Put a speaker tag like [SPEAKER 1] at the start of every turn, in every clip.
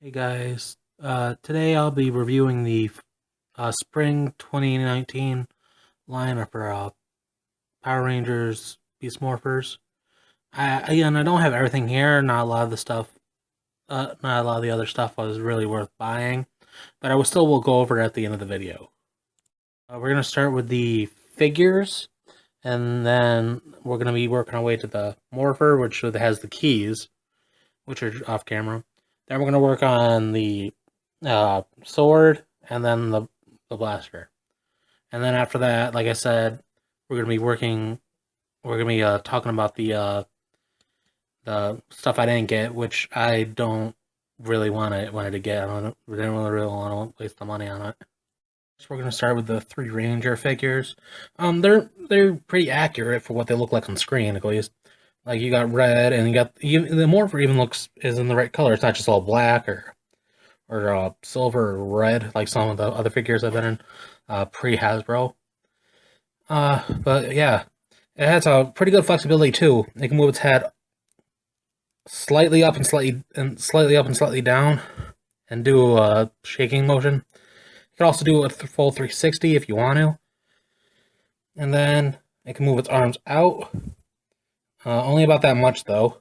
[SPEAKER 1] Hey guys, today I'll be reviewing the Spring 2019 lineup for Power Rangers Beast Morphers. Again, I don't have everything here. Not a lot of the stuff, not a lot of the other stuff was really worth buying, but I will still will go over it at the end of the video. We're gonna start with the figures, and then we're gonna be working our way to the Morpher, which has the keys, which are off camera. Then we're going to work on the sword and then the blaster. And then after that, like I said, we're going to be talking about the stuff I didn't get, which I don't really wanted to get. I didn't really want to waste the money on it. So we're going to start with the 3 Ranger figures. They're pretty accurate for what they look like on screen, at least. Like, you got red, and you got the Morpher even is in the right color. It's not just all black or silver or red like some of the other figures I've been in pre-Hasbro. But yeah, it has a pretty good flexibility too. It can move its head slightly up and slightly down, and do a shaking motion. You can also do a full 360 if you want to, and then it can move its arms out. Only about that much, though.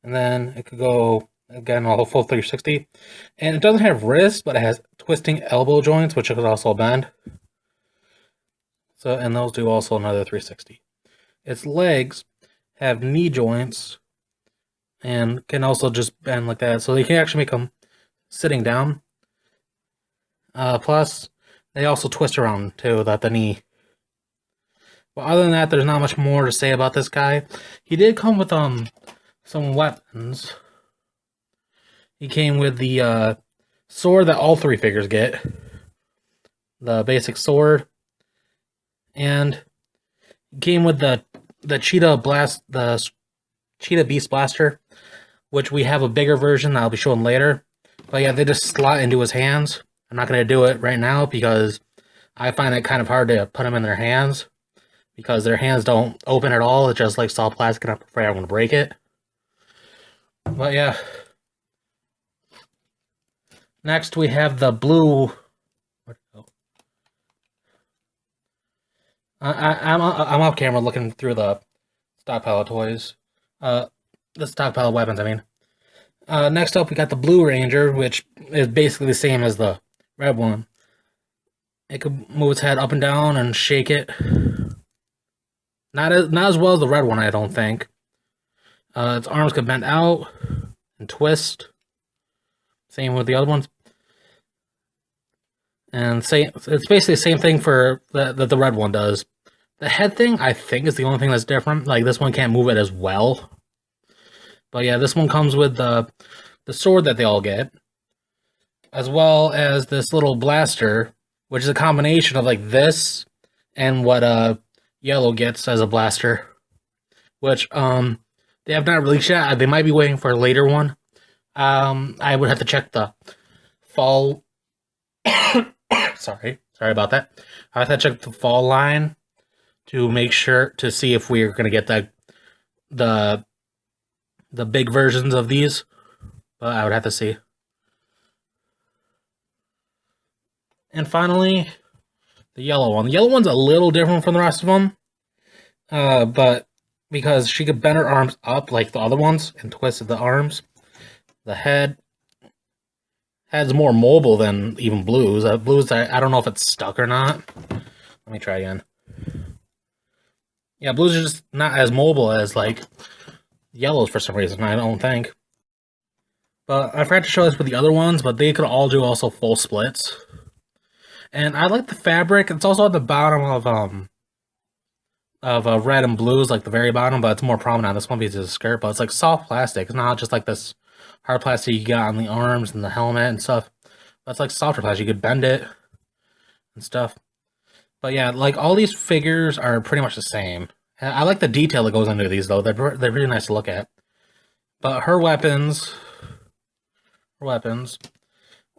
[SPEAKER 1] And then it could go, again, a full 360. And it doesn't have wrists, but it has twisting elbow joints, which it could also bend. So, and those do also another 360. Its legs have knee joints and can also just bend like that. So they can actually make them sitting down. Plus, they also twist around, too, at the knee. But other than that, there's not much more to say about this guy. He did come with some weapons. He came with the sword that all 3 figures get, the basic sword, and he came with the Cheetah Beast Blaster, which we have a bigger version that I'll be showing later. But yeah, they just slot into his hands. I'm not gonna do it right now because I find it kind of hard to put them in their hands, because their hands don't open at all. It's just like solid plastic, and I'm afraid I'm going to break it. But yeah. Next, we have the blue. Where'd it go? I'm off camera looking through the stockpile of toys. The stockpile of weapons, I mean. Next up, we got the Blue Ranger, which is basically the same as the red one. It could move its head up and down and shake it. Not as well as the red one, I don't think. Its arms could bend out and twist. Same with the other ones. And it's basically the same thing for that the red one does. The head thing, I think, is the only thing that's different. Like, this one can't move it as well. But yeah, this one comes with the sword that they all get, as well as this little blaster, which is a combination of like this and what Yellow gets as a blaster, which they have not released yet. They might be waiting for a later one. I would have to check the fall. sorry about that. I have to check the fall line to make sure to see if we're gonna get the big versions of these, but I would have to see. And finally, the yellow one. The yellow one's a little different from the rest of them, but because she could bend her arms up like the other ones and twist the arms, the head's more mobile than even Blue's. Blue's, I don't know if it's stuck or not. Let me try again. Yeah, Blue's are just not as mobile as like Yellow's for some reason, I don't think. But I forgot to show this with the other ones, but they could all do also full splits. And I like the fabric. It's also at the bottom of red and blues, like the very bottom, but it's more prominent on this one because it's a skirt. But it's like soft plastic. It's not just like this hard plastic you get on the arms and the helmet and stuff. But it's like softer plastic. You could bend it and stuff. But yeah, like all these figures are pretty much the same. And I like the detail that goes into these though. They're really nice to look at. But her weapons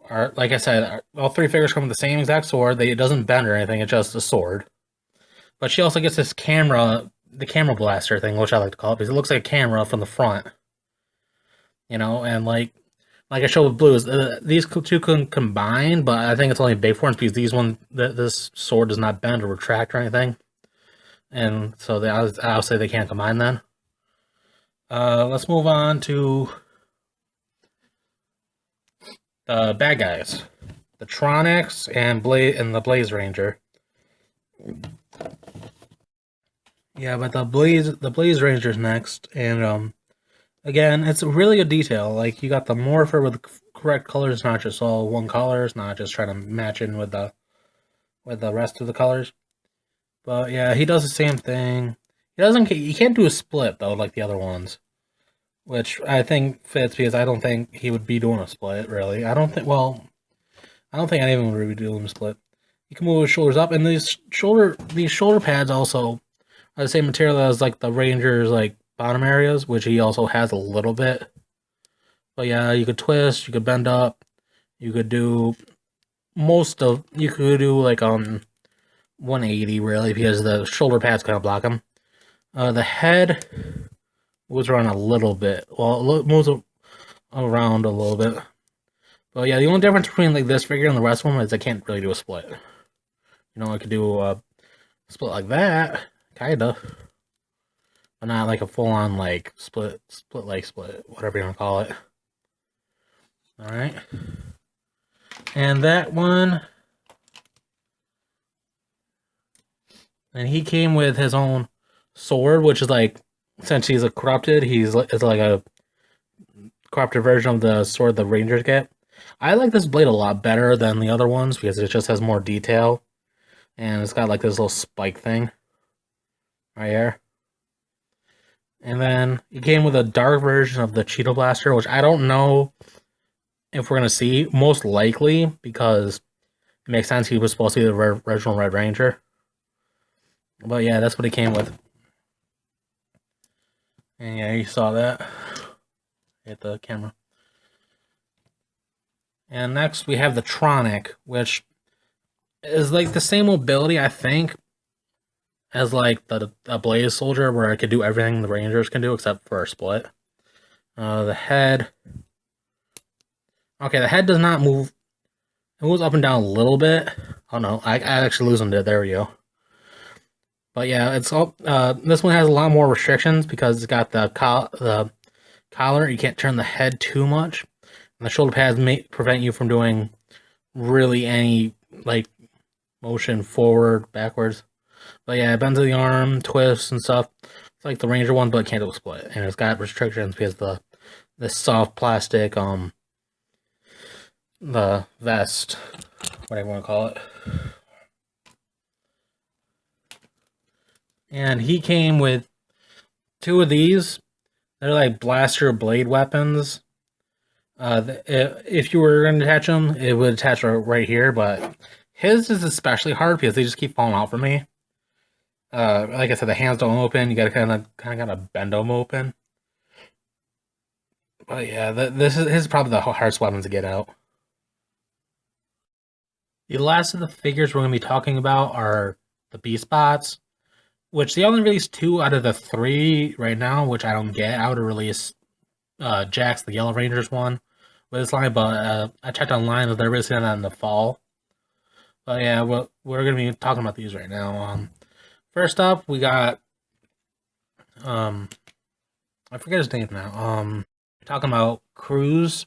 [SPEAKER 1] are, like I said, all 3 figures come with the same exact sword. It doesn't bend or anything, it's just a sword. But she also gets this camera blaster thing, which I like to call it, because it looks like a camera from the front. You know, and like like I showed with blues, these two can combine, but I think it's only big forms because this sword does not bend or retract or anything, and so I'll say they can't combine then. Let's move on to the bad guys, the Tronics and the Blaze Ranger. Yeah, but the Blaze Ranger's next, and again, it's a really good detail. Like you got the Morpher with the correct colors, not just all one color. It's not just trying to match in with the rest of the colors. But yeah, he does the same thing. He can't do a split though, like the other ones, which I think fits because I don't think he would be doing a split really. I don't think anyone would be doing a split. He can move his shoulders up, and these shoulder pads also are the same material as like the Rangers like bottom areas, which he also has a little bit. But yeah, you could twist, you could bend up, you could do like 180 really because the shoulder pads kind of block him. The head moves around a little bit. Well, it moves around a little bit. But yeah, the only difference between like this figure and the rest of them is I can't really do a split. You know, I could do a split like that, kinda, but not like a full-on like split, whatever you want to call it. All right, and that one, and he came with his own sword, which is like, since he's a corrupted, it's like a corrupted version of the sword the Rangers get. I like this blade a lot better than the other ones because it just has more detail. And it's got like this little spike thing right here. And then it came with a dark version of the Cheetah Blaster, which I don't know if we're going to see. Most likely, because it makes sense he was supposed to be the original Red Ranger. But yeah, that's what he came with. And yeah, you saw that. Hit the camera. And next we have the Tronic, which is like the same mobility, I think, as like the Blaze Soldier, where it could do everything the Rangers can do except for a split. The head. Okay, the head does not move. It moves up and down a little bit. Oh no, I actually loosened it. There we go. But yeah, it's all. This one has a lot more restrictions because it's got the collar. You can't turn the head too much, and the shoulder pads may prevent you from doing really any like motion forward, backwards. But yeah, it bends to the arm, twists and stuff. It's like the Ranger one, but it can't do a split. And it's got restrictions because the soft plastic, the vest, whatever you want to call it. And he came with two of these. They're like blaster blade weapons. If you were going to attach them, it would attach right here, but his is especially hard because they just keep falling out for me. Like I said, the hands don't open. You gotta kind of gotta bend them open. But yeah, this is probably the hardest weapon to get out. The last of the figures we're going to be talking about are the Beast Bots, which they only released 2 out of the 3 right now, which I don't get. I would have released Jax, the Yellow Rangers one, with this line, but I checked online that they're releasing that in the fall. But yeah, we're going to be talking about these right now. First up, we got, I forget his name now. We're talking about Cruz.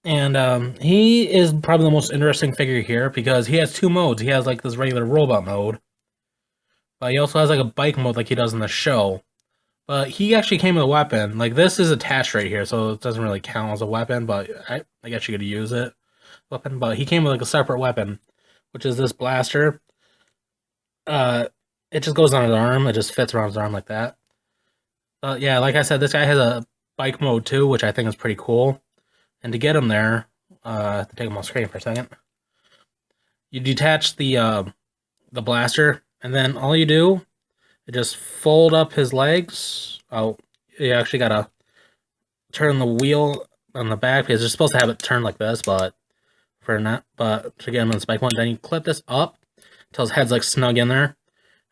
[SPEAKER 1] And he is probably the most interesting figure here because he has 2 modes. He has like this regular robot mode, but he also has like a bike mode like he does in the show. But he actually came with a weapon. Like this is attached right here, so it doesn't really count as a weapon, but I guess you could use it. Weapon, but he came with like a separate weapon, which is this blaster. It just goes on his arm. It just fits around his arm like that. But yeah, like I said, this guy has a bike mode too, which I think is pretty cool. And to get him there, I have to take him off screen for a second. You detach the blaster, and then all you do is just fold up his legs. Oh, you actually gotta turn the wheel on the back because you're supposed to have it turned like this, but to get him in the spike one, then you clip this up until his head's like snug in there,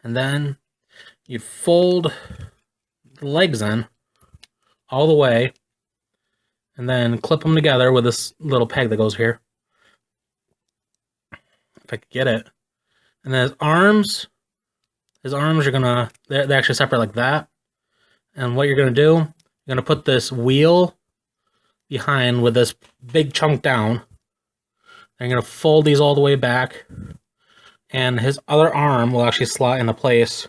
[SPEAKER 1] and then you fold the legs in all the way. and then clip them together with this little peg that goes here. If I could get it. And then his arms are gonna, they're actually separate like that. And what you're gonna do, you're gonna put this wheel behind with this big chunk down. And you're gonna fold these all the way back. And his other arm will actually slot into place.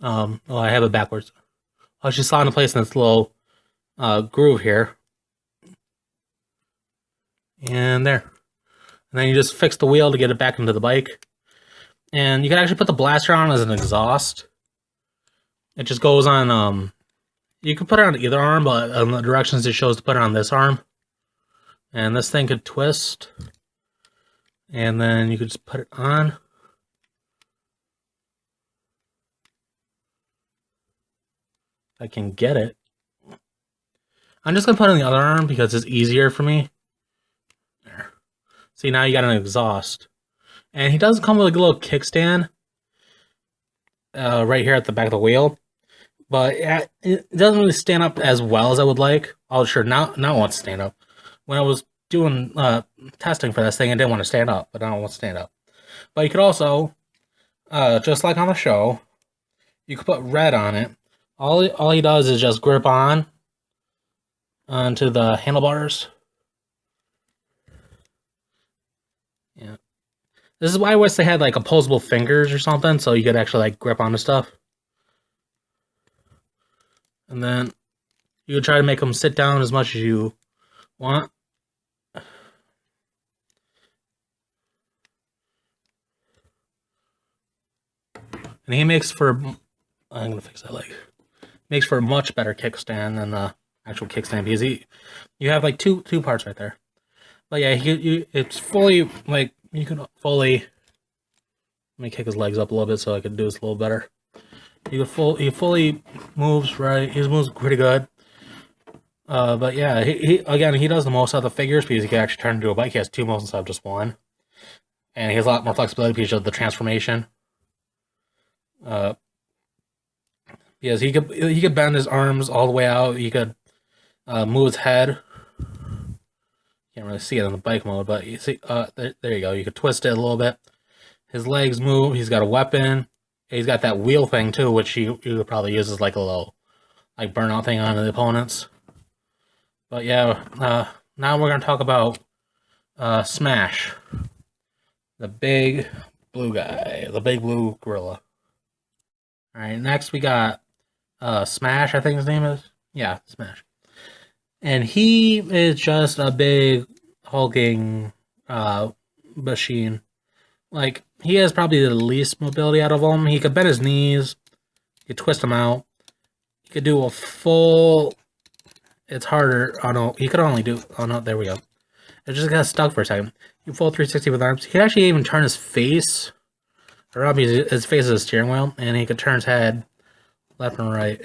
[SPEAKER 1] Well, I have it backwards. I'll actually slot into place in this little groove here. And there. And then you just fix the wheel to get it back into the bike. And you can actually put the blaster on as an exhaust. It just goes on, you can put it on either arm, but on the directions it shows to put it on this arm. And this thing could twist. And then you could just put it on. If I can get it. I'm just going to put it on the other arm because it's easier for me. There. See, now you got an exhaust. And he does come with like a little kickstand. Right here at the back of the wheel. But it doesn't really stand up as well as I would like. Oh, sure, now I want to stand up. When I was doing testing for this thing, I didn't want to stand up, but now I want to stand up. But you could also, just like on the show, you could put red on it. All he does is just grip on onto the handlebars. Yeah. This is why I wish they had like opposable fingers or something, so you could actually like grip onto stuff. And then you could try to make them sit down as much as you want. And he makes for, I'm going to fix that leg. Makes for a much better kickstand than the actual kickstand because you have like two parts right there. But yeah, it's fully, like, you can fully, let me kick his legs up a little bit so I can do this a little better. He fully moves right. He moves pretty good. But yeah, he does the most out of the figures because he can actually turn into a bike. He has two moves instead of just one, and he has a lot more flexibility because of the transformation. Yes, he could bend his arms all the way out. He could move his head. Can't really see it on the bike mode, but you see, there you go. You could twist it a little bit. His legs move. He's got a weapon. He's got that wheel thing too, which you could probably use as like a little like burnout thing on the opponents. But yeah, now we're gonna talk about Smash, the big blue guy, the big blue gorilla. All right, next we got Smash. I think his name is, yeah, Smash, and he is just a big hulking machine. Like, he has probably the least mobility out of them. He could bend his knees. You could twist them out. He could do a full... It's harder. Oh, no. He could only do... Oh, no. There we go. It just got stuck for a second. You full 360 with arms. He could actually even turn his face around because his face is a steering wheel. And he could turn his head left and right.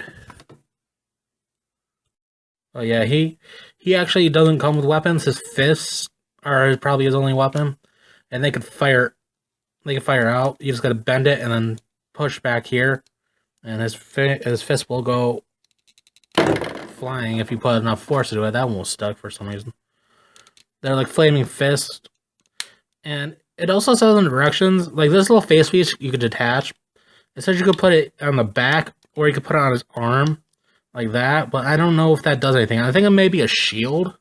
[SPEAKER 1] Oh, yeah. He actually doesn't come with weapons. His fists are probably his only weapon. And they could fire... They can fire out. You just got to bend it and then push back here, and his fist will go flying if you put enough force into it. That one was stuck for some reason. They're like flaming fists, and it also says in the directions, like this little face piece you could detach. It says you could put it on the back, or you could put it on his arm, like that. But I don't know if that does anything. I think it may be a shield.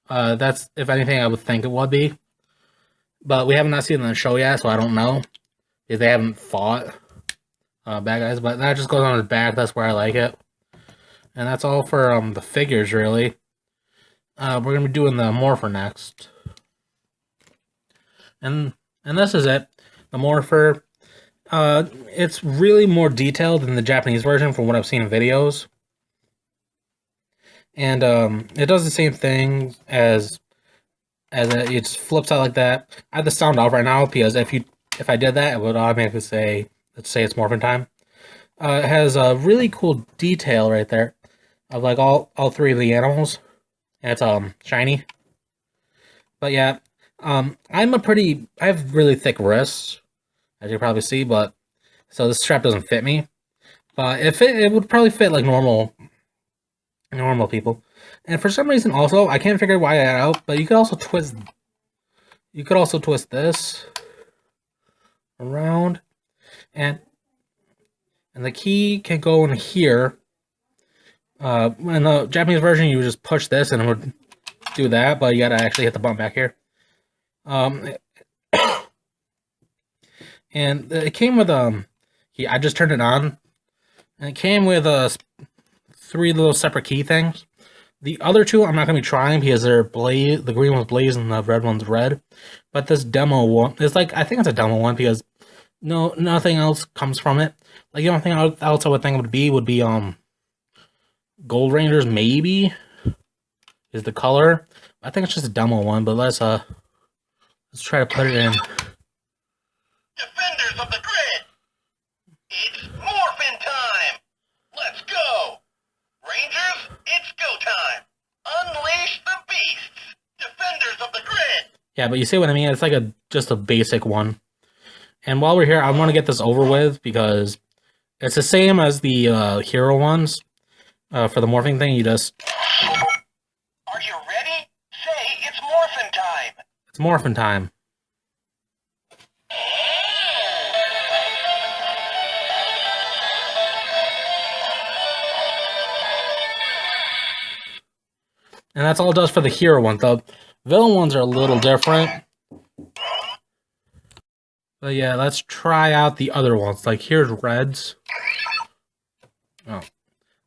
[SPEAKER 1] That's, if anything, I would think it would be. But we have not seen it in the show yet, so I don't know if they haven't fought bad guys. But that just goes on his back. That's where I like it. And that's all for the figures, really. We're going to be doing the Morpher next. And this is it. The Morpher. It's really more detailed than the Japanese version from what I've seen in videos. And it does the same thing as it just flips out like that. I have the sound off right now because if I did that, it would automatically say, let's say it's morphin time. It has a really cool detail right there of like all three of the animals. And it's shiny. But yeah, I have really thick wrists, as you probably see, but so this strap doesn't fit me. But it would probably fit like normal people. And for some reason, also, I can't figure why I got out, but you could also twist. You could also twist this around, and the key can go in here. In the Japanese version, you would just push this and it would do that, but you gotta actually hit the button back here. And it came with I just turned it on, and it came with 3 little separate key things. The other 2 I'm not gonna be trying because they're blaze. The green one's blaze and the red one's red. But this demo one is like, I think it's a demo one because nothing else comes from it. Like the only thing else I would think would be Gold Rangers maybe is the color. I think it's just a demo one, but let's try to put it in.
[SPEAKER 2] Defenders of the grid, it's morphin' time. Let's go, Rangers. It's go time. Unleash the beasts, defenders of the grid.
[SPEAKER 1] Yeah, but you see what I mean? It's like just a basic one. And while we're here, I want to get this over with because it's the same as the hero ones. For the morphing thing, you just...
[SPEAKER 2] Are you ready? Say it's morphin' time.
[SPEAKER 1] It's morphin' time. And that's all it does for the hero one. The villain ones are a little different. But yeah, let's try out the other ones. Like, here's Reds. Oh.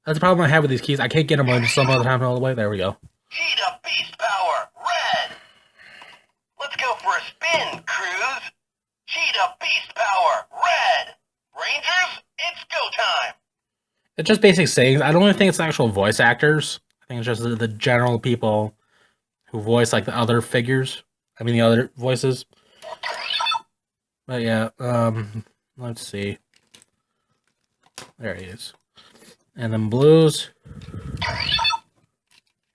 [SPEAKER 1] That's the problem I have with these keys. I can't get them on some other time all the way. There we go.
[SPEAKER 2] Cheetah Beast Power, red. Let's go for a spin, Cruz. Cheetah Beast Power, red. Rangers, it's go time.
[SPEAKER 1] It's just basic sayings. I don't even think it's actual voice actors. I think it's just the general people who voice like the other figures. I mean the other voices. But yeah, let's see. There he is. And then blues.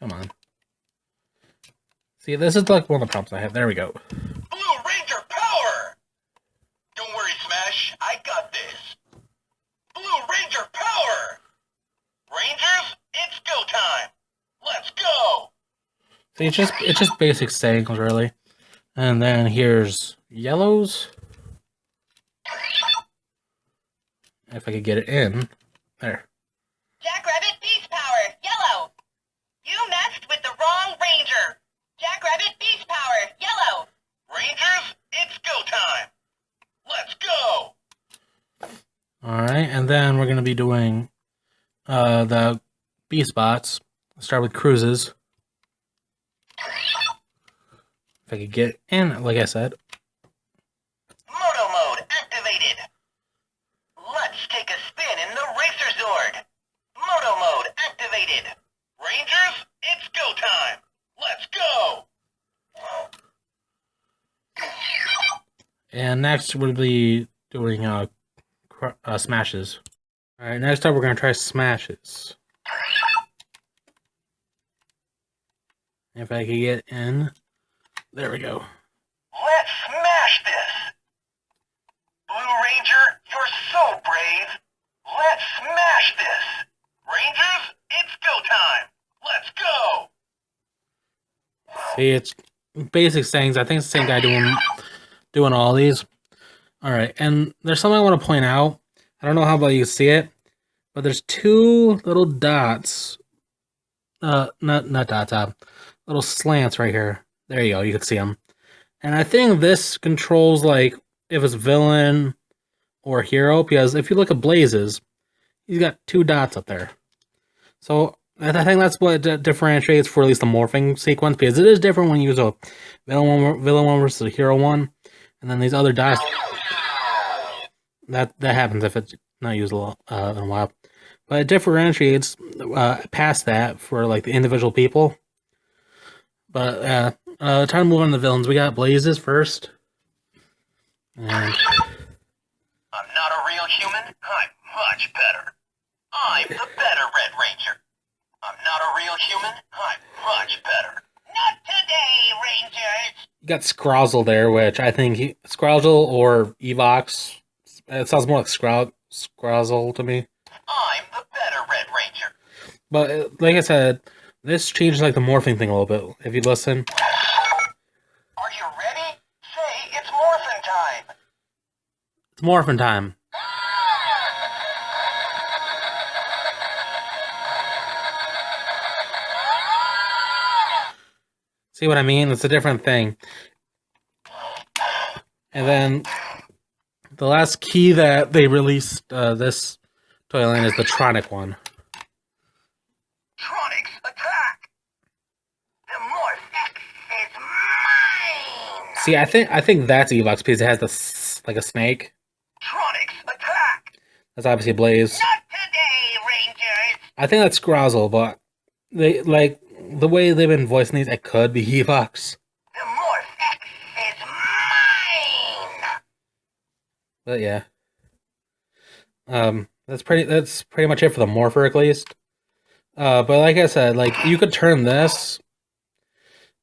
[SPEAKER 1] Come on. See, this is like one of the problems I have. There we go.
[SPEAKER 2] Blue Ranger power! Don't worry, Smash. I got this. Blue Ranger power! Rangers, it's go time. Let's go!
[SPEAKER 1] See, it's just basic sayings, really. And then here's yellows. If I could get it in. There.
[SPEAKER 3] Jackrabbit Beast Power, yellow. You messed with the wrong Ranger. Jackrabbit Beast Power, yellow.
[SPEAKER 2] Rangers, it's go time. Let's go!
[SPEAKER 1] Alright, and then we're going to be doing the Beast Bots. Let's start with cruises. If I could get in, like I said.
[SPEAKER 2] Moto mode activated. Let's take a spin in the Racer Zord. Moto mode activated. Rangers, it's go time. Let's go!
[SPEAKER 1] And next we'll be doing smashes. Alright, next up we're going to try smashes. If I could get in. There we go.
[SPEAKER 2] Let's smash this! Blue Ranger, you're so brave! Let's smash this! Rangers, it's go time! Let's go!
[SPEAKER 1] See, it's basic sayings. I think it's the same guy doing all these. Alright, and there's something I want to point out. I don't know how well you can see it, but there's 2 little dots. Not dots, little slants right here. There you go, you can see them. And I think this controls, like, if it's villain or hero, because if you look at Blaze's, he's got 2 dots up there. So, I think that's what differentiates for at least the morphing sequence, because it is different when you use a villain one versus a hero one, and then these other dots, that happens if it's not used a lot, in a while. But it differentiates past that for, like, the individual people. But, time to move on to the villains. We got Blazes first. And
[SPEAKER 2] I'm not a real human. I'm much better. I'm the better Red Ranger. I'm not a real human. I'm much better. Not today, Rangers.
[SPEAKER 1] you got Scrozzle there, which I think Scrozzle or Evox. It sounds more like Scrozzle to me.
[SPEAKER 2] I'm the better Red Ranger.
[SPEAKER 1] But like I said, This changes like the morphing thing a little bit. If you listen.
[SPEAKER 2] Are you ready? Say it's morphin' time.
[SPEAKER 1] It's morphin' time. See what I mean? It's a different thing. And then the last key that they released this toy line is the Tronic one.
[SPEAKER 2] Tronics, attack! The Morph X is mine!
[SPEAKER 1] See, I think that's Evox because it has the like a snake.
[SPEAKER 2] Tronics, attack!
[SPEAKER 1] That's obviously Blaze.
[SPEAKER 2] Not today, Rangers!
[SPEAKER 1] I think that's Scrozzle, but they like the way they've been voicing these, it could be Evox.
[SPEAKER 2] The Morph X is mine!
[SPEAKER 1] But yeah. That's pretty much it for the Morpher at least. But like I said, like you could turn this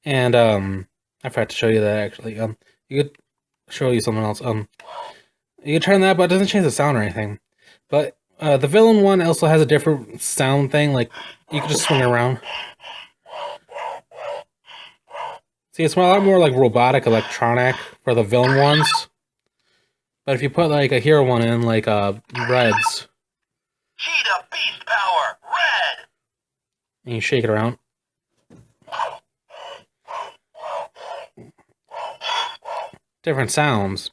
[SPEAKER 1] and I forgot to show you that actually. You could show you something else. You could turn that, but it doesn't change the sound or anything. But the villain one also has a different sound thing, like you could just swing it around. See, it's a lot more like robotic, electronic for the villain ones. But if you put like a hero one in, like Reds,
[SPEAKER 2] Cheetah Beast Power, red!
[SPEAKER 1] and you shake it around, different sounds.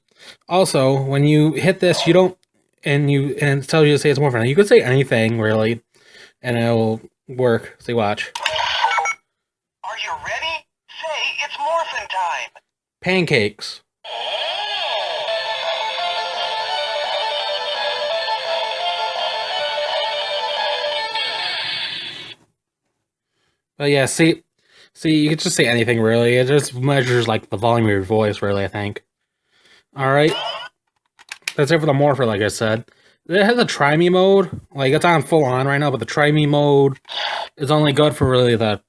[SPEAKER 1] Also, when you hit this, you don't, and it tells you to say it's Morpher. You could say anything really, and it will work. See, watch.
[SPEAKER 2] Are you ready? Say it's morphin' time!
[SPEAKER 1] Pancakes. But yeah, see, you can just say anything really. It just measures like the volume of your voice, really. I think. All right, that's it for the Morpher. Like I said, it has a try me mode. Like it's on full on right now, but the try me mode is only good for really the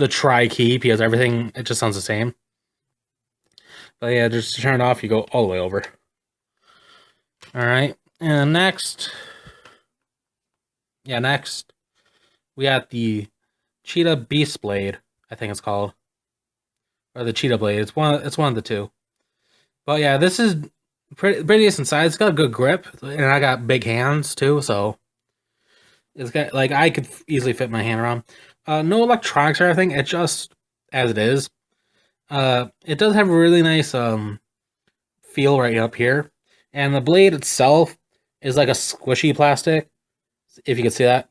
[SPEAKER 1] try key because everything it just sounds the same. But yeah, just to turn it off, you go all the way over. All right, and next, we got the Cheetah Beast Blade, I think it's called, or the Cheetah Blade. It's one of the two. But yeah, this is pretty decent size. It's got a good grip, and I got big hands too, so it's got like I could easily fit my hand around. No electronics or anything. It's just as it is. It does have a really nice feel right up here, and the blade itself is like a squishy plastic. If you can see that.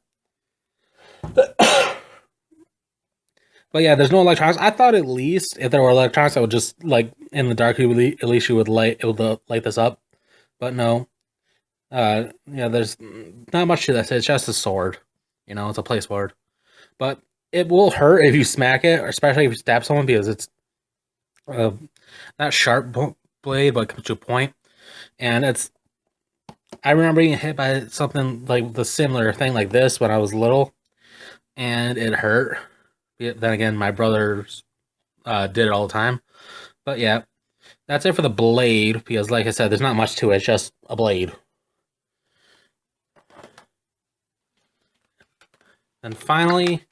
[SPEAKER 1] But yeah, there's no electronics. I thought at least if there were electronics, I would just like in the dark. At least you would light this up. But no, yeah, there's not much to this. It's just a sword. You know, it's a play sword. But it will hurt if you smack it, or especially if you stab someone because it's not sharp blade, but it comes to a point. And it's. I remember being hit by something like the similar thing like this when I was little, and it hurt. Then again, my brothers did it all the time. But yeah, that's it for the blade, because like I said, there's not much to it. It's just a blade. And finally,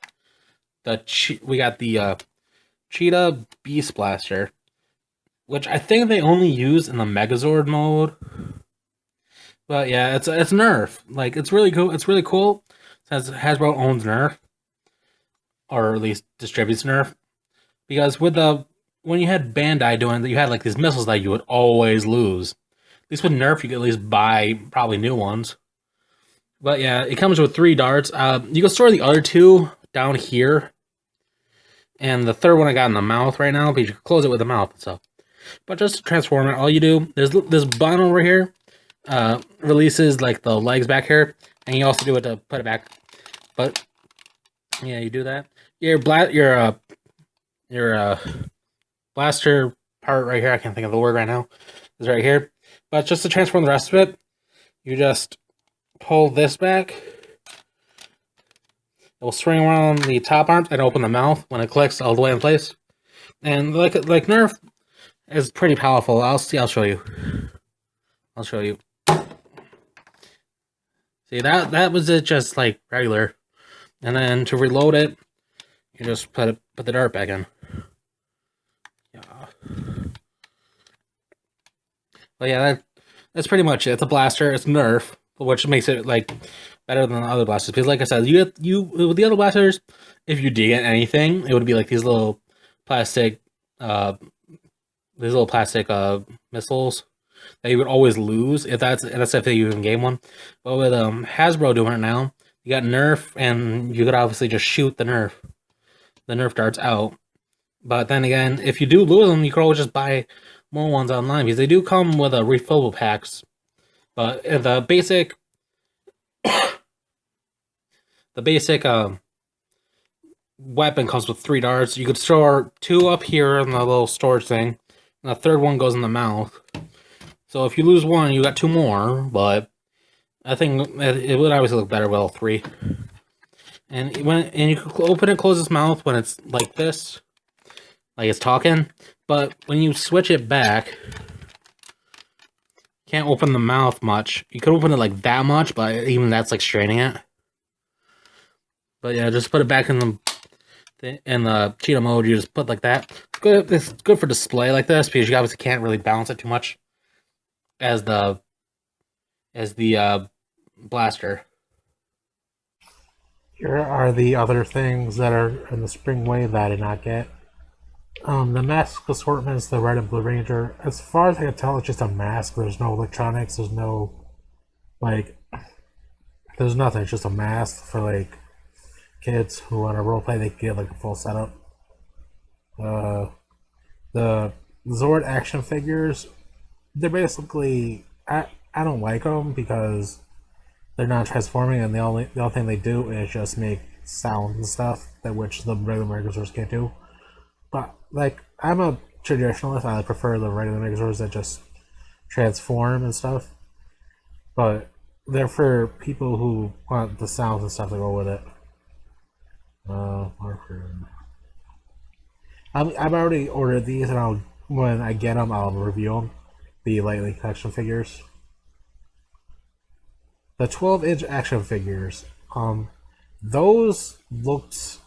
[SPEAKER 1] we got the Cheetah Beast Blaster, which I think they only use in the Megazord mode. But yeah, it's Nerf. Like, it's really cool. It's really cool. Since Hasbro owns Nerf, or at least distributes Nerf, because when you had Bandai doing that, you had like these missiles that you would always lose. At least with Nerf, you could at least buy probably new ones. But yeah, it comes with 3 darts. You can store the other 2 down here, and the third one I got in the mouth right now, but you can close it with the mouth and stuff. But just to transform it, all you do, there's this button over here, releases like the legs back here, and you also do it to put it back. But yeah, you do that. Your blaster part right here, I can't think of the word right now, is right here. But just to transform the rest of it, you just pull this back. It will swing around the top arms and open the mouth when it clicks all the way in place. And like Nerf is pretty powerful. I'll show you. I'll show you. See, that was it, just like regular. And then to reload it, You just put the dart back in. Yeah. But yeah, that's pretty much it. It's a blaster. It's Nerf, which makes it like better than the other blasters. Because like I said, you with the other blasters, if you did get anything, it would be like these little plastic missiles that you would always lose if that's if they even gave one. But with Hasbro doing it now, you got Nerf, and you could obviously just shoot the Nerf darts out. But then again, if you do lose them, you could always just buy more ones online because they do come with refillable packs. But the basic weapon comes with 3 darts. You could store 2 up here in the little storage thing, and the third one goes in the mouth. So if you lose one, you got 2 more. But I think it would obviously look better with all 3. And you can open and close its mouth when it's like this, like it's talking. But when you switch it back, you can't open the mouth much. You can open it like that much, but even that's like straining it. But yeah, just put it back in the cheetah mode. You just put like that. It's good for display like this because you obviously can't really balance it too much as the blaster.
[SPEAKER 4] Here are the other things that are in the spring wave that I did not get. The mask assortment is the red and blue ranger. As far as I can tell, it's just a mask. There's no electronics. There's no there's nothing. It's just a mask for like kids who want to roleplay. They can get like a full setup. The Zord action figures, they're basically I don't like them because they're not transforming, and the only thing they do is just make sound and stuff that which the regular Megazords can't do. But like, I'm a traditionalist. I prefer the regular Megazords that just transform and stuff. But they're for people who want the sounds and stuff to go with it. Morpher. I've already ordered these, and when I get them, I'll review them. The Lightning action figures. The 12-inch action figures, those looked,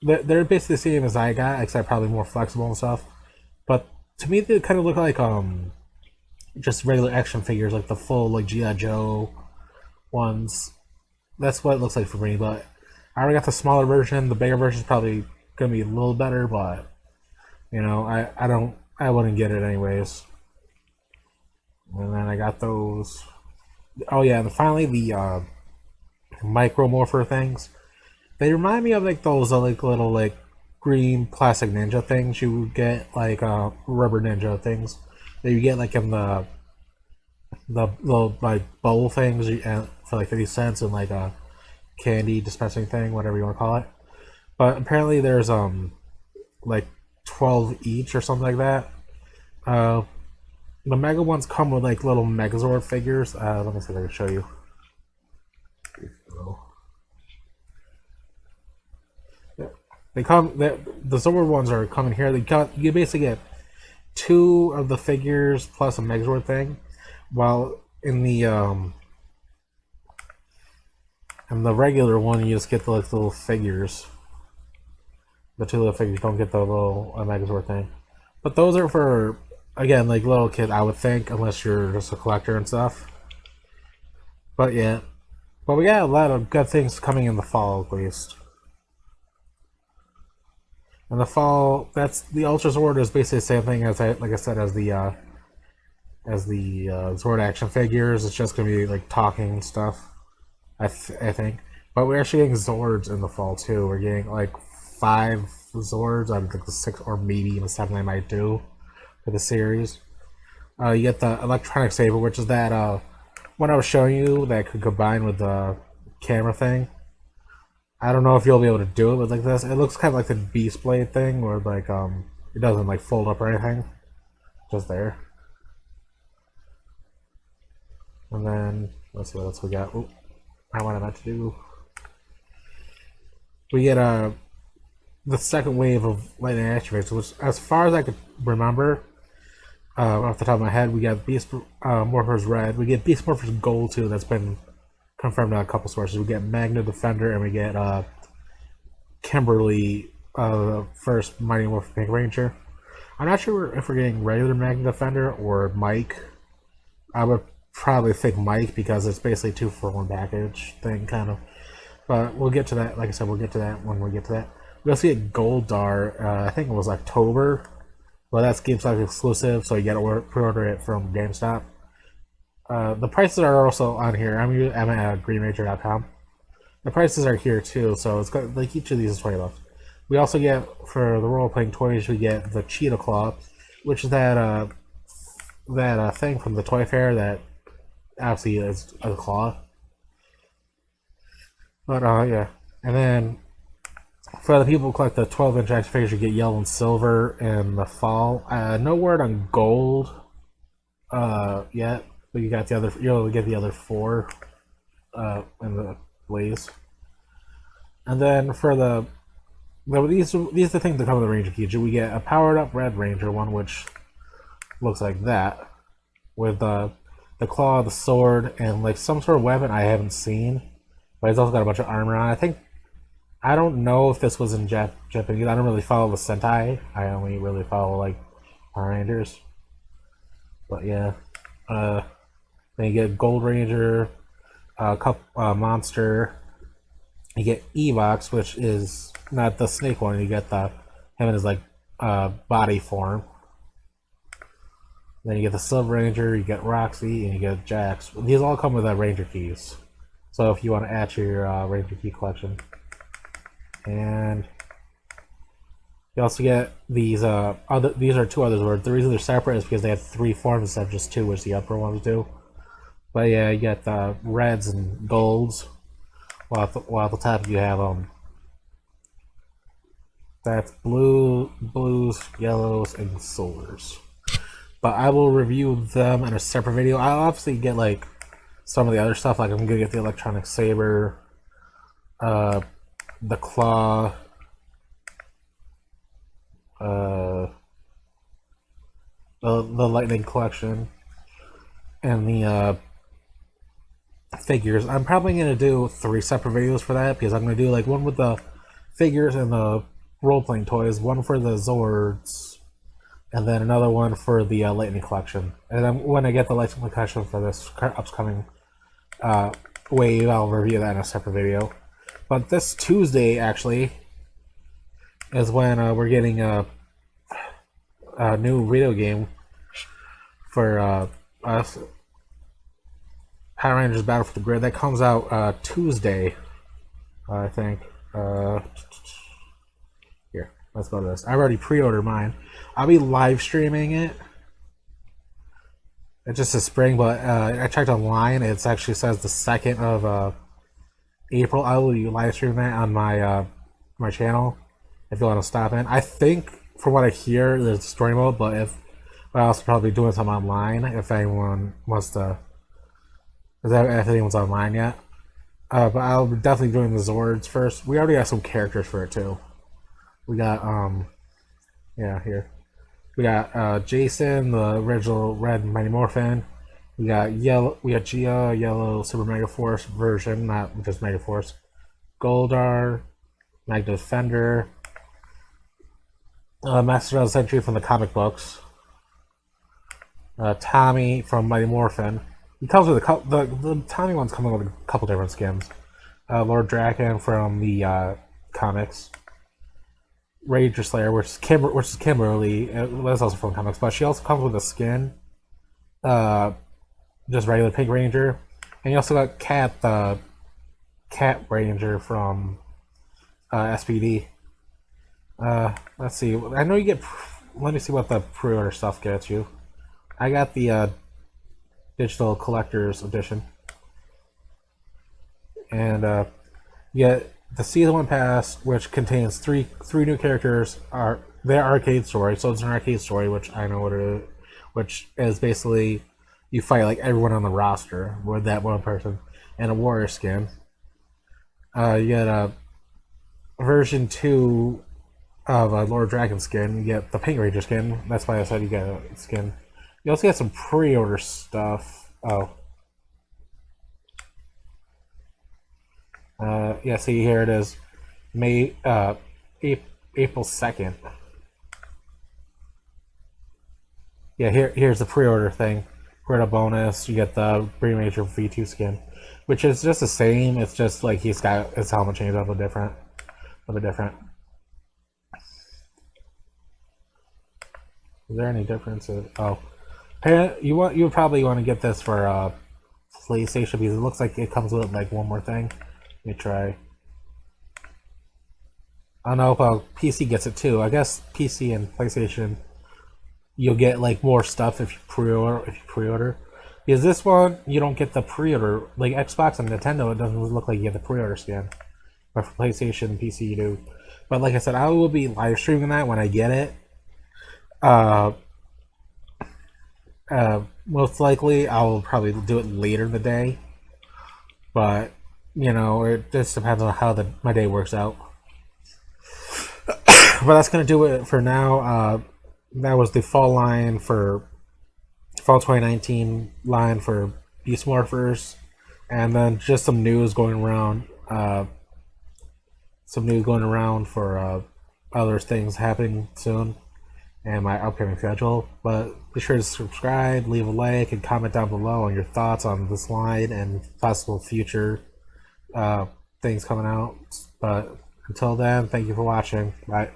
[SPEAKER 4] they're basically the same as I got, except probably more flexible and stuff. But to me, they kind of look like just regular action figures, like the full like G.I. Joe ones. That's what it looks like for me. But I already got the smaller version. The bigger version is probably gonna be a little better, but you know, I wouldn't get it anyways. And then I got those. Oh yeah, and finally the micro morpher things. They remind me of like those like little like green plastic ninja things you would get, like rubber ninja things that you get like in the little like bowl things for like 50 cents and like a candy dispensing thing, whatever you want to call it. But apparently there's like 12 each or something like that. The mega ones come with like little Megazord figures. Let me see if I can show you. Yeah. They come. The Zord ones are coming here. You basically get 2 of the figures plus a Megazord thing, while in the regular one you just get the like, little figures. The 2 little figures, don't get the little Megazord thing. But those are for, again, like little kid, I would think, unless you're just a collector and stuff. But yeah. But we got a lot of good things coming in the fall, at least. In the fall, that's the Ultra Zord is basically the same thing as like I said, as the Zord action figures. It's just gonna be like talking and stuff. I think. But we're actually getting Zords in the fall too. We're getting like 5 Zords out of like the 6 or maybe even 7 I might do for the series. You get the electronic saber, which is that one I was showing you that could combine with the camera thing. I don't know if you'll be able to do it with like this. It looks kind of like the Beast Blade thing, where like it doesn't like fold up or anything, just there. And then let's see what else we got. Oop, I want meant to do. We get the second wave of Lightning action figures, which, as far as I could remember, off the top of my head, we got Beast Morphers Red. We get Beast Morphers Gold too. That's been confirmed on a couple sources. We get Magna Defender, and we get Kimberly first Mighty Morphin Pink Ranger. I'm not sure if we're getting regular Magna Defender or Mike. I would probably think Mike because it's basically 2-for-1 package thing, kind of. But we'll get to that. Like I said, we'll get to that when we get to that. We also get Goldar. I think it was October. Well, that's GameStop exclusive, so you gotta pre-order it from GameStop. The prices are also on here. I'm at greenranger.com. The prices are here too, so it's got like each of these is $20. We also get for the role-playing toys, we get the Cheetah Claw, which is that thing from the Toy Fair that obviously is a claw. But yeah, and then for the people who collect the 12-inch action figures, you get yellow and silver in the fall. No word on gold yet, but you got the other. You'll get the other 4 in the blaze. And then for these are the things that come with the Ranger Key. We get a powered up Red Ranger one, which looks like that, with the claw, the sword, and like some sort of weapon I haven't seen. But he's also got a bunch of armor on. I don't know if this was in Japanese. I don't really follow the Sentai. I only really follow like Power Rangers. But yeah, then you get Gold Ranger, Monster. You get Evox, which is not the snake one. You get him in his like body form. Then you get the Silver Ranger. You get Roxy, and you get Jax. These all come with Ranger keys. So if you want to add to your Ranger key collection. And you also get these these are 2 others where the reason they're separate is because they have 3 forms instead of just 2, which the upper ones do. But yeah, you get the reds and golds, while at the top you have that's blues, yellows, and silvers. But I will review them in a separate video. I'll obviously get like some of the other stuff, like I'm gonna get the electronic saber, the claw, the lightning collection, and the figures. I'm probably gonna do 3 separate videos for that because I'm gonna do like one with the figures and the role-playing toys, one for the Zords, and then another one for the lightning collection. And then when I get the lightning collection for this upcoming wave, I'll review that in a separate video. But this Tuesday, actually, is when we're getting a new video game for us. Power Rangers Battle for the Grid. That comes out Tuesday, I think. Here, let's go to this. I already pre-ordered mine. I'll be live streaming it. It just says spring, but I checked online. It actually says the 2nd of April. I will be live streaming that on my my channel if you want to stop in. I think, from what I hear, there's story mode, but I'll also probably doing some online if anyone wants to. If anyone's online yet. But I'll be definitely doing the Zords first. We already got some characters for it too. We got yeah, here. We got Jason, the original Red Mighty Morphin. We got Gia, Yellow Super Mega Force version, not just Mega Force. Goldar, Magna Defender, Master of the Century from the comic books. Tommy from Mighty Morphin. He comes with the Tommy one's coming with a couple different skins. Lord Draken from the comics. Ranger Slayer, which is Kimberly, that's also from comics, but she also comes with a skin. Just regular Pink Ranger. And you also got Cat, the Cat Ranger from SPD. Let's see. I know you get. Let me see what the pre-order stuff gets you. I got the digital collector's edition, and you get the season 1 pass, which contains three new characters. Are their arcade story? So it's an arcade story, which I know what it is. Which is basically you fight like everyone on the roster with that one person, and a warrior skin. You get a version 2 of a Lord Dragon skin. You get the Pink Ranger skin. That's why I said you get a skin. You also get some pre-order stuff. Oh. Yeah, see, here it is. April 2nd. Yeah, here's the pre-order thing. Pre-order bonus, you get the Green Ranger V2 skin, which is just the same. It's just like he's got his helmet changed up a bit different. Is there any differences? Oh, hey, you would probably want to get this for PlayStation because it looks like it comes with like one more thing. Let me try. I don't know if PC gets it too. I guess PC and PlayStation, you'll get like more stuff if you pre-order. Because this one you don't get the pre-order. Like Xbox and Nintendo, it doesn't look like you get the pre-order skin. But for PlayStation and PC, you do. But like I said, I will be live streaming that when I get it. Most likely, I'll probably do it later in the day. But you know, it just depends on how my day works out. But that's gonna do it for now. That was the fall line for fall 2019 line for Beast Morphers, and then just some news going around. For other things happening soon and my upcoming schedule. But be sure to subscribe, leave a like, and comment down below on your thoughts on this line and possible future things coming out. But until then, thank you for watching. Bye.